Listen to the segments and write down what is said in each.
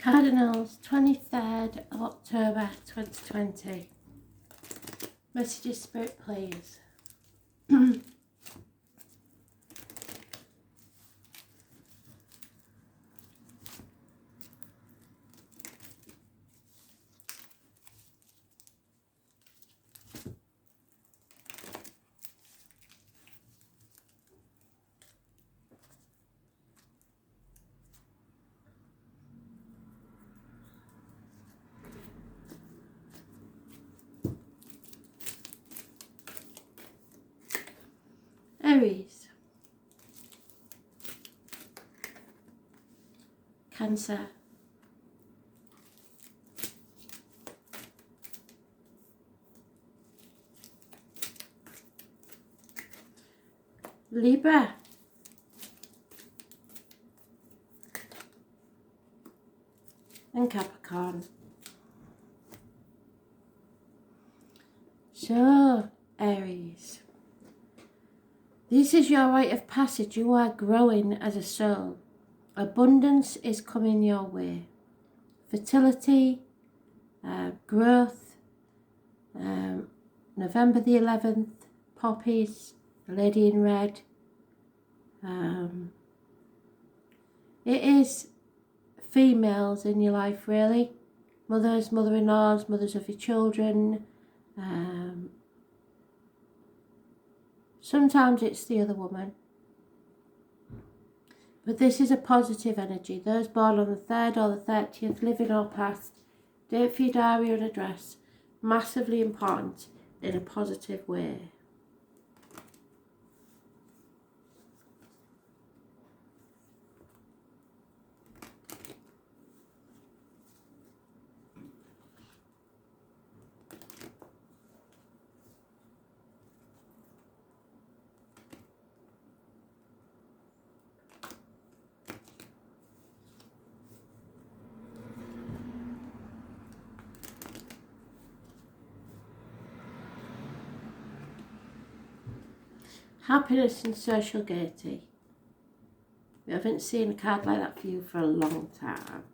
Cardinals, 23rd of October 2020. Messages, Spirit, please. Aries, Cancer, Libra, and Capricorn. So, Aries, this is your rite of passage. You are growing as a soul. Abundance is coming your way. Fertility, growth, November the 11th, poppies, the lady in red. It is females in your life, really. Mothers, mother-in-laws, mothers of your children. Sometimes it's the other woman. But this is a positive energy. Those born on the 3rd or the 30th, living or past, date for your diary and address. Massively important in a positive way. Happiness and social gaiety. We haven't seen a card like that for you for a long time.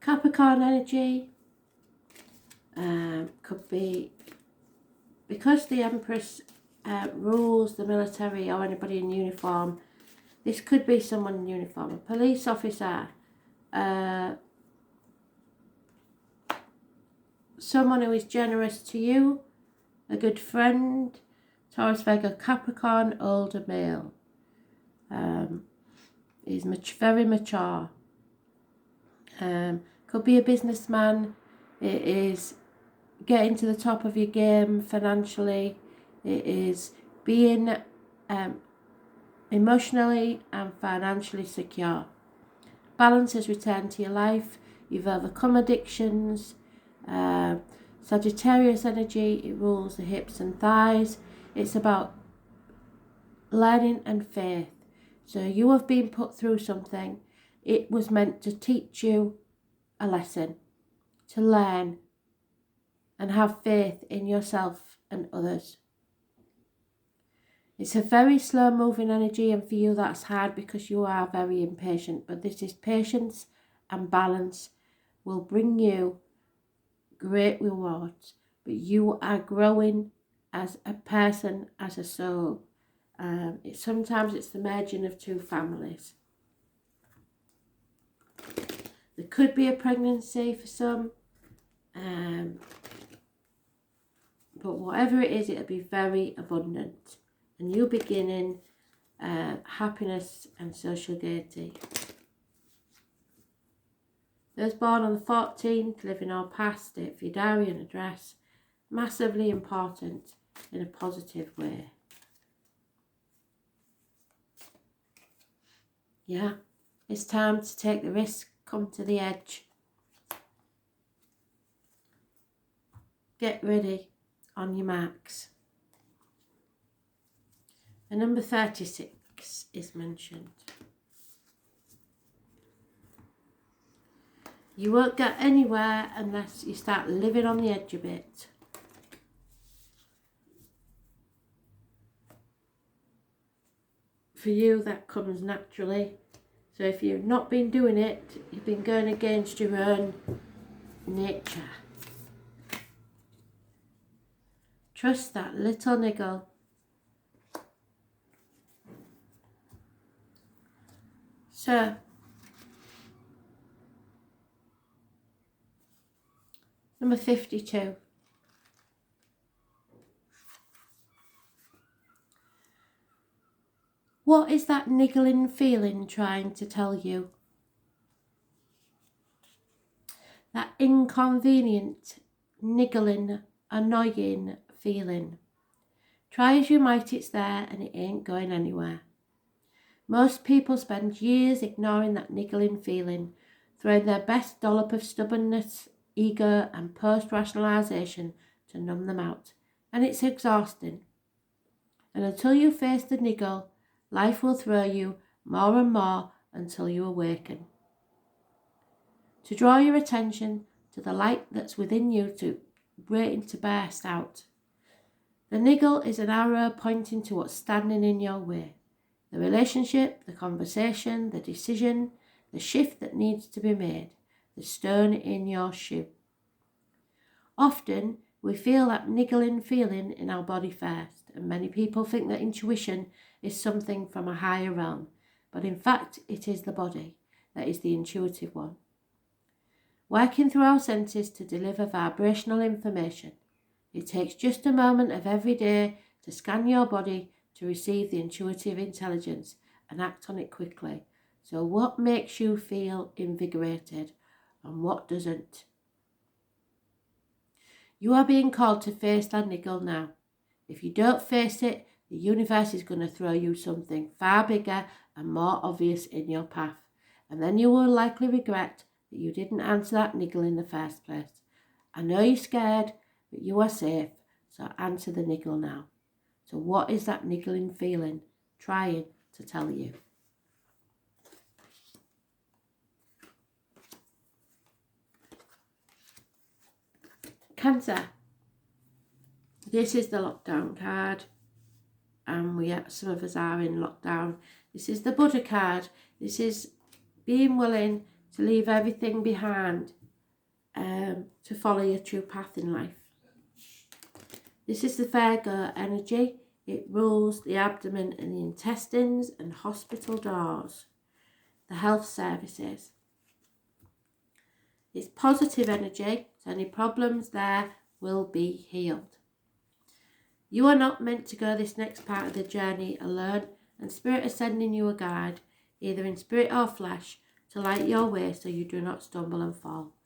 Capricorn energy. Could be because the Empress rules the military or anybody in uniform. This could be someone in uniform, a police officer, someone who is generous to you, a good friend, Taurus, Virgo, Capricorn, older male. He's very mature. Could be a businessman. It is getting to the top of your game financially. It is being emotionally and financially secure. Balance has returned to your life. You've overcome addictions. Sagittarius energy, it rules the hips and thighs. It's about learning and faith. So you have been put through something. It was meant to teach you a lesson, to learn and have faith in yourself and others. It's a very slow moving energy, and for you that's hard because you are very impatient, but this is patience and balance will bring you great rewards. But you are growing as a person, as a soul. Sometimes it's the merging of two families. There could be a pregnancy for some, but whatever it is, it'll be very abundant. A new beginning, happiness and social gaiety. Those born on the 14th, living or past, date for your diary and address. Massively important in a positive way. Yeah, it's time to take the risk, come to the edge. Get ready on your marks. The number 36 is mentioned. You won't get anywhere unless you start living on the edge a bit. for you that comes naturally. So if you've not been doing it, you've been going against your own nature. Trust that little niggle. So, number 52. What is that niggling feeling trying to tell you? That inconvenient, niggling, annoying feeling. Try as you might, it's there and it ain't going anywhere. Most people spend years ignoring that niggling feeling, throwing their best dollop of stubbornness, ego and post-rationalisation to numb them out. And it's exhausting. And until you face the niggle, life will throw you more and more until you awaken. To draw your attention to the light that's within you waiting to burst out. The niggle is an arrow pointing to what's standing in your way. The relationship, the conversation, the decision, the shift that needs to be made, the stone in your shoe. Often we feel that niggling feeling in our body first, and many people think that intuition is something from a higher realm, but in fact it is the body that is the intuitive one. Working through our senses to deliver vibrational information. It takes just a moment of every day to scan your body to receive the intuitive intelligence and act on it quickly. So what makes you feel invigorated and what doesn't? You are being called to face that niggle now. If you don't face it, the universe is going to throw you something far bigger and more obvious in your path. And then you will likely regret that you didn't answer that niggle in the first place. I know you're scared, but you are safe, so answer the niggle now. So what is that niggling feeling trying to tell you? Cancer. This is the lockdown card, and some of us are in lockdown. This is the Buddha card. This is being willing to leave everything behind to follow your true path in life. This is the Virgo energy. It rules the abdomen and the intestines and hospital doors, the health services. It's positive energy, so any problems there will be healed. You are not meant to go this next part of the journey alone, and Spirit is sending you a guide, either in spirit or flesh, to light your way so you do not stumble and fall.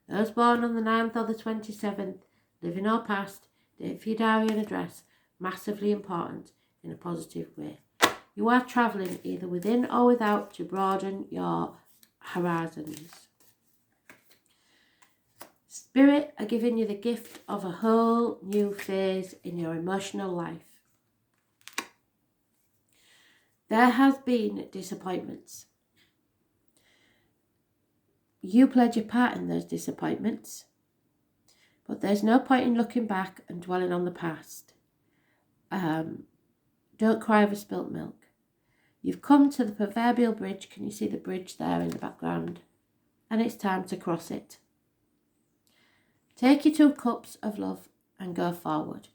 Those born on the 9th or the 27th, living or past, date for your diary and address, massively important in a positive way. You are travelling either within or without to broaden your horizons. Spirit are giving you the gift of a whole new phase in your emotional life. There has been disappointments. You played your part in those disappointments, but there's no point in looking back and dwelling on the past. Don't cry over spilt milk. You've come to the proverbial bridge. Can you see the bridge there in the background? And it's time to cross it. Take your 2 cups of love and go forward.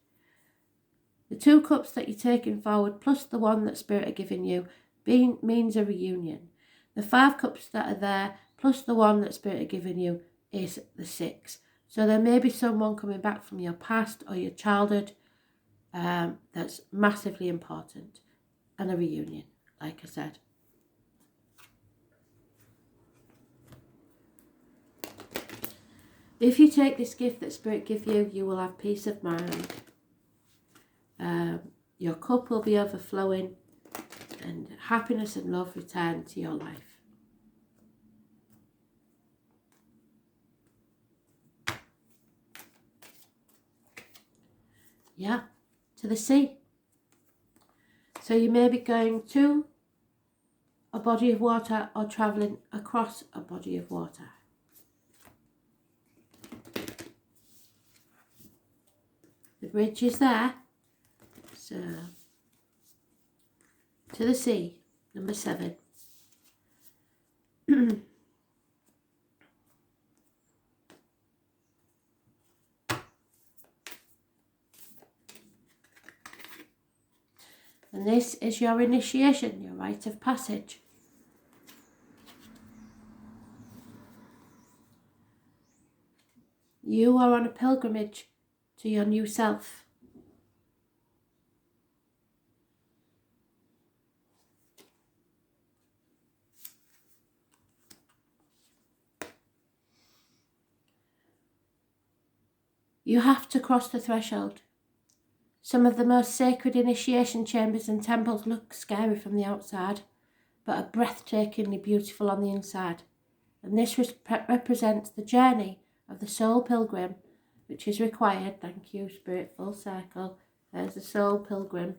The 2 cups that you're taking forward plus the one that Spirit are giving you means a reunion. The 5 cups that are there plus the one that Spirit are giving you is the 6. So there may be someone coming back from your past or your childhood that's massively important, and a reunion, like I said. If you take this gift that Spirit give you, you will have peace of mind. Your cup will be overflowing and happiness and love return to your life. Yeah, to the sea. So you may be going to a body of water or travelling across a body of water. The bridge is there, so to the sea, number 7. And this is your initiation, your rite of passage. You are on a pilgrimage to your new self. You have to cross the threshold. Some of the most sacred initiation chambers and temples look scary from the outside, but are breathtakingly beautiful on the inside. And this represents the journey of the soul pilgrim, which is required. Thank you, Spirit, full circle. There's the soul pilgrim.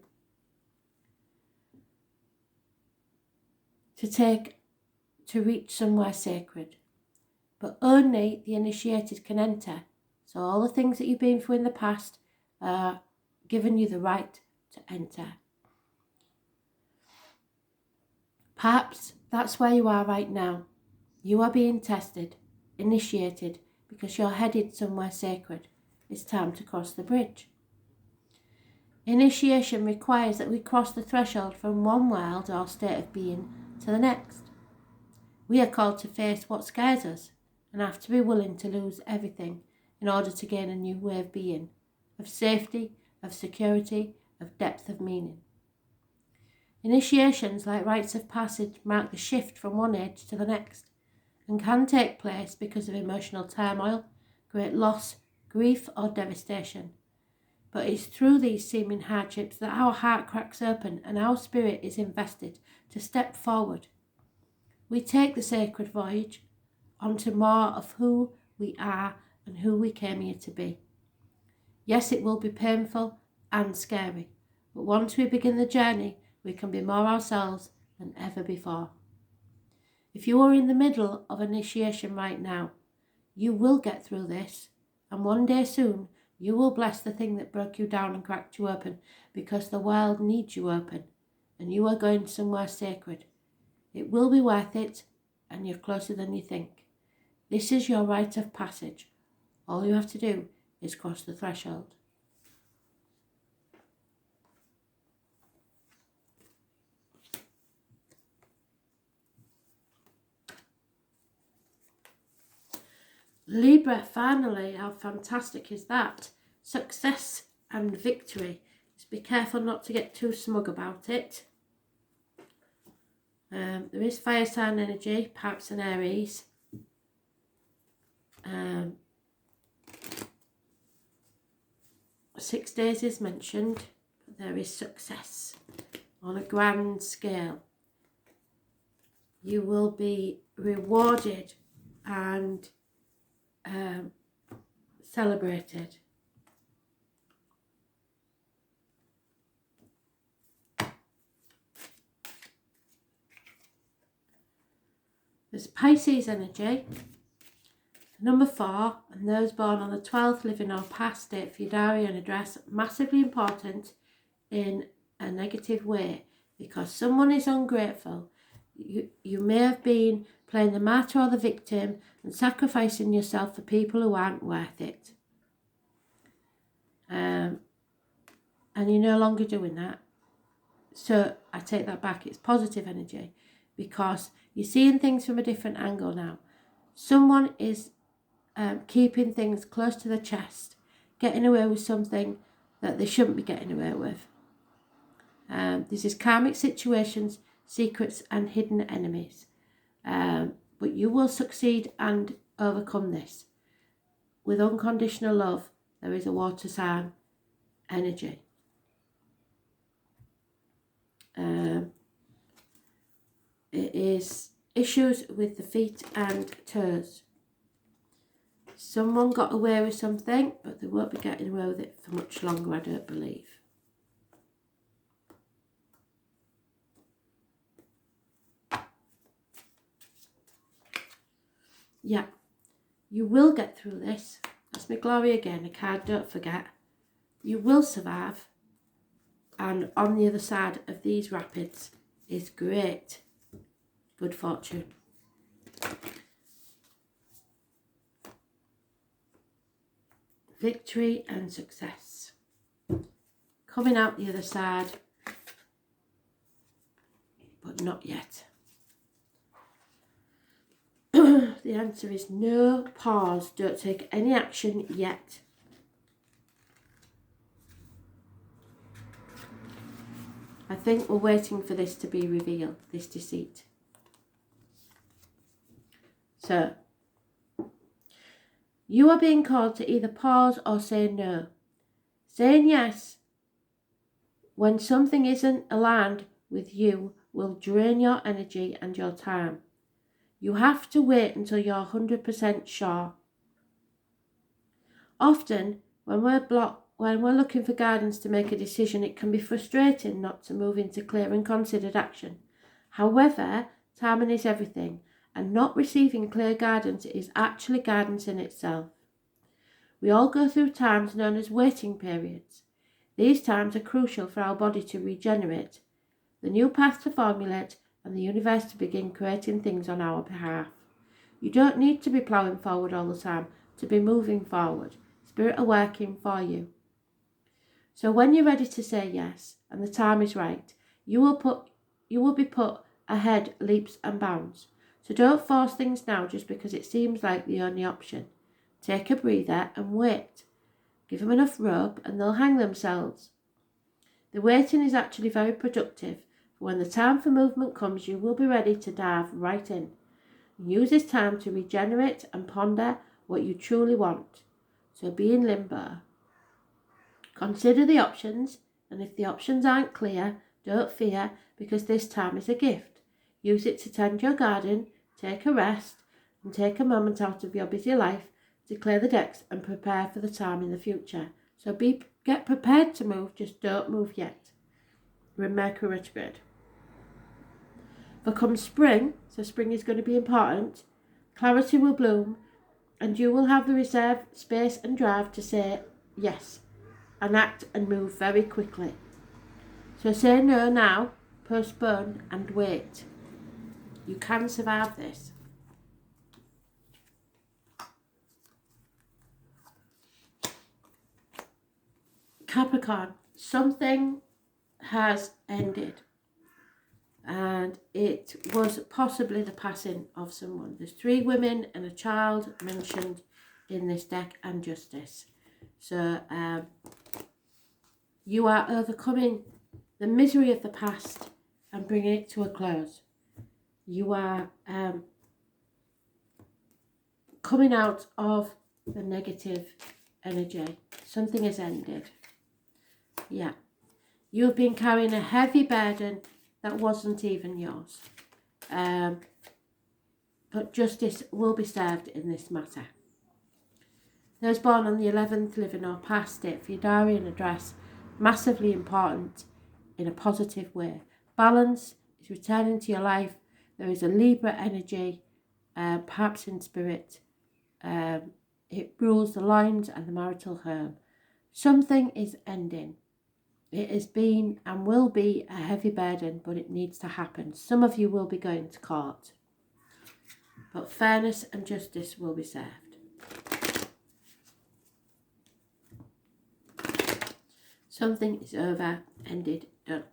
To reach somewhere sacred. But only the initiated can enter. So all the things that you've been through in the past are given you the right to enter. Perhaps that's where you are right now. You are being tested, initiated, because you're headed somewhere sacred. It's time to cross the bridge. Initiation requires that we cross the threshold from one world or state of being to the next. We are called to face what scares us and have to be willing to lose everything in order to gain a new way of being, of safety, of security, of depth of meaning. Initiations, like rites of passage, mark the shift from one age to the next and can take place because of emotional turmoil, great loss, grief or devastation. But it's through these seeming hardships that our heart cracks open and our spirit is invested to step forward. We take the sacred voyage onto more of who we are and who we came here to be. Yes, it will be painful and scary, but once we begin the journey, we can be more ourselves than ever before. If you are in the middle of initiation right now, you will get through this, and one day soon, you will bless the thing that broke you down and cracked you open, because the world needs you open, and you are going somewhere sacred. It will be worth it, and you're closer than you think. This is your rite of passage. All you have to do is cross the threshold. Libra, finally, how fantastic is that? Success and victory. Just be careful not to get too smug about it. There is fire sign energy, perhaps an Aries. 6 days is mentioned, but there is success on a grand scale. You will be rewarded and celebrated. There's Pisces energy, number 4, and those born on the 12th, living or past date for your diary and address. Massively important in a negative way, because someone is ungrateful. You may have been playing the martyr or the victim and sacrificing yourself for people who aren't worth it. And you're no longer doing that. So I take that back. It's positive energy, because you're seeing things from a different angle now. Someone is keeping things close to the chest, getting away with something that they shouldn't be getting away with. This is karmic situations, secrets and hidden enemies. But you will succeed and overcome this. With unconditional love, there is a water sign energy. It is issues with the feet and toes. Someone got away with something, but they won't be getting away with it for much longer, I don't believe. Yeah, you will get through this. That's my glory again, a card, don't forget. You will survive. And on the other side of these rapids is great good fortune. Victory and success. Coming out the other side, but not yet. The answer is no, pause, don't take any action yet. I think we're waiting for this to be revealed, this deceit. So, you are being called to either pause or say no. Saying yes when something isn't aligned with you will drain your energy and your time. You have to wait until you're 100% sure. Often, when we're looking for guidance to make a decision, it can be frustrating not to move into clear and considered action. However, timing is everything, and not receiving clear guidance is actually guidance in itself. We all go through times known as waiting periods. These times are crucial for our body to regenerate, the new path to formulate, and the universe to begin creating things on our behalf. You don't need to be ploughing forward all the time to be moving forward. Spirit are working for you. So when you're ready to say yes and the time is right, you will be put ahead leaps and bounds. So don't force things now just because it seems like the only option. Take a breather and wait. Give them enough rope and they'll hang themselves. The waiting is actually very productive. When the time for movement comes, you will be ready to dive right in. Use this time to regenerate and ponder what you truly want. So be in limbo. Consider the options, and if the options aren't clear, don't fear, because this time is a gift. Use it to tend your garden, take a rest, and take a moment out of your busy life to clear the decks and prepare for the time in the future. So get prepared to move, just don't move yet. We're in Mercury retrograde. For come spring, so spring is going to be important, clarity will bloom and you will have the reserve, space and drive to say yes and act and move very quickly. So say no now, postpone and wait. You can survive this. Capricorn, something has ended. And it was possibly the passing of someone. There's 3 women and a child mentioned in this deck, and justice. So you are overcoming the misery of the past and bringing it to a close. You are coming out of the negative energy. Something has ended. Yeah. You've been carrying a heavy burden that wasn't even yours. But justice will be served in this matter. Those born on the 11th, living or past it, for your diary and address, massively important in a positive way. Balance is returning to your life. There is a Libra energy, perhaps in spirit. It rules the lines and the marital home. Something is ending. It has been and will be a heavy burden, but it needs to happen. Some of you will be going to court, but fairness and justice will be served. Something is over, ended, done.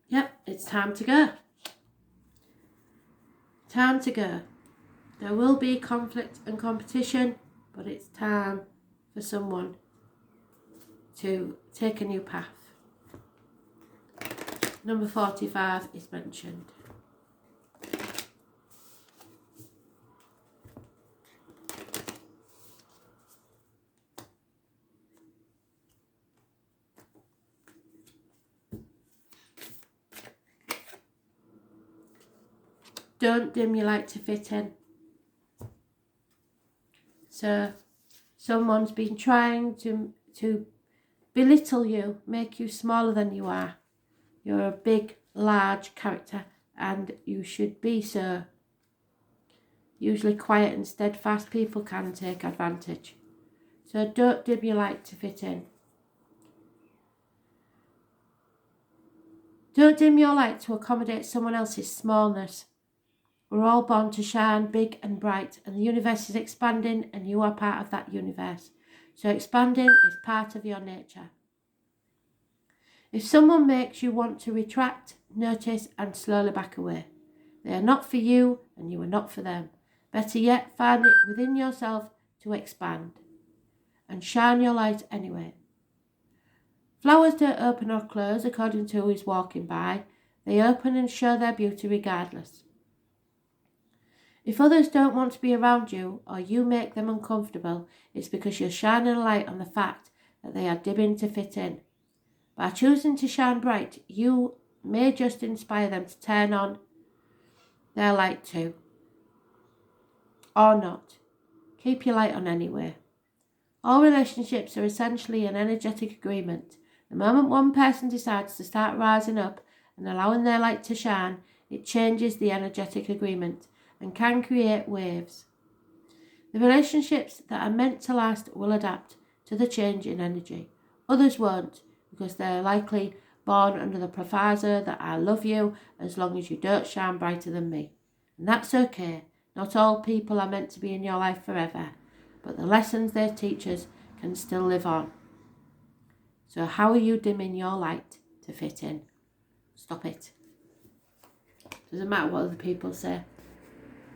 Yep, it's time to go. Time to go. There will be conflict and competition, but it's time for someone to take a new path. Number 45 is mentioned. Don't dim your light to fit in. So someone's been trying to belittle you, make you smaller than you are. You're a big, large character and you should be so. usually quiet and steadfast people can take advantage. So don't dim your light to fit in. Don't dim your light to accommodate someone else's smallness. We're all born to shine big and bright, and the universe is expanding and you are part of that universe. So expanding is part of your nature. If someone makes you want to retract, notice and slowly back away. They are not for you and you are not for them. Better yet, find it within yourself to expand and shine your light anyway. Flowers don't open or close according to who is walking by. They open and show their beauty regardless. If others don't want to be around you or you make them uncomfortable, it's because you're shining a light on the fact that they are dimming to fit in. By choosing to shine bright, you may just inspire them to turn on their light too. Or not. Keep your light on anyway. All relationships are essentially an energetic agreement. The moment one person decides to start rising up and allowing their light to shine, it changes the energetic agreement and can create waves. The relationships that are meant to last will adapt to the change in energy. Others won't, because they're likely born under the proviso that I love you as long as you don't shine brighter than me. And that's okay. Not all people are meant to be in your life forever, but the lessons they teach us can still live on. So how are you dimming your light to fit in? Stop it. Doesn't matter what other people say.